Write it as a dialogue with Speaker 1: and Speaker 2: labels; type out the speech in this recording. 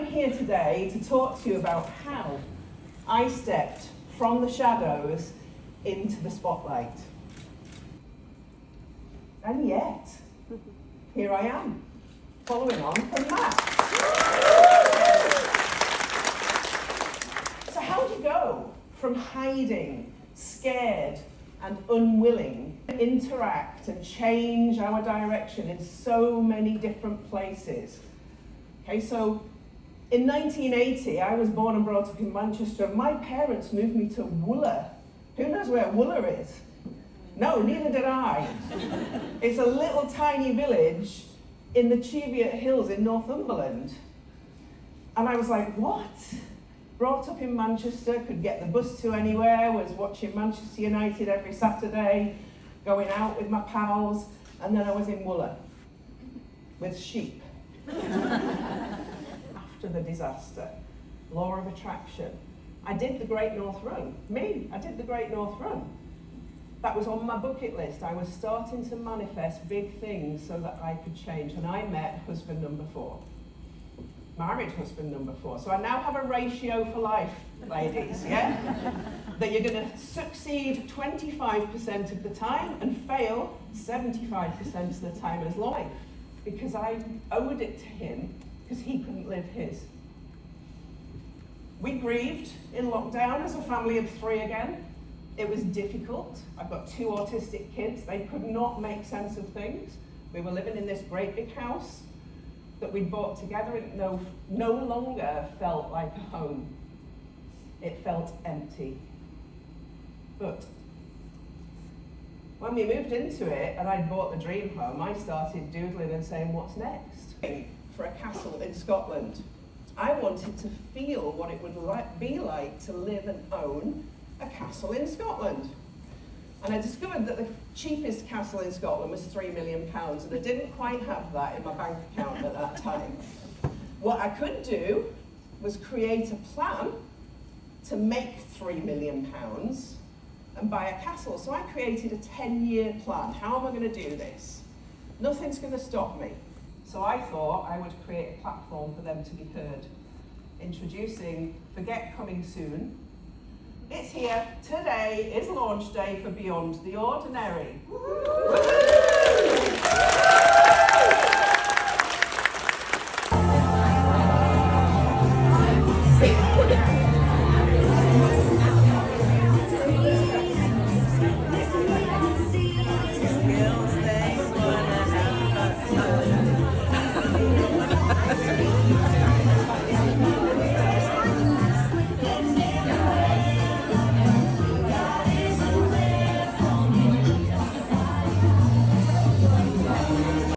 Speaker 1: here today to talk to you about how I stepped from the shadows into the spotlight. And yet, here I am, following on from Matt. So how do you go from hiding, scared, and unwilling to interact and change our direction in so many different places? Okay, so in 1980, I was born and brought up in Manchester, and my parents moved me to Wooler. Who knows where Wooler is? No, neither did I. It's a little tiny village in the Cheviot Hills in Northumberland. And I was like, what? Brought up in Manchester, could get the bus to anywhere, was watching Manchester United every Saturday, going out with my pals, and then I was in Wooler with sheep. After the disaster, law of attraction, I did the Great North Run. I did the Great North Run. That was on my bucket list. I was starting to manifest big things so that I could change, and I met husband number 4. Married husband number 4. So I now have a ratio for life, ladies, yeah? That you're going to succeed 25% of the time and fail 75% of the time as life. Because I owed it to him, because he couldn't live his. We grieved in lockdown as a family of 3 again. It was difficult. I've got 2 autistic kids. They could not make sense of things. We were living in this great big house that we bought together. It no longer felt like a home. It felt empty. But when we moved into it and I'd bought the dream home, I started doodling and saying, what's next? For a castle in Scotland. I wanted to feel what it would be like to live and own a castle in Scotland. And I discovered that the cheapest castle in Scotland was £3 million, and I didn't quite have that in my bank account at that time. What I could do was create a plan to make £3 million and buy a castle. So I created a 10-year plan. How am I going to do this? Nothing's going to stop me. So I thought I would create a platform for them to be heard. Introducing Forget Coming Soon. It's here. Today is launch day for Beyond the Ordinary.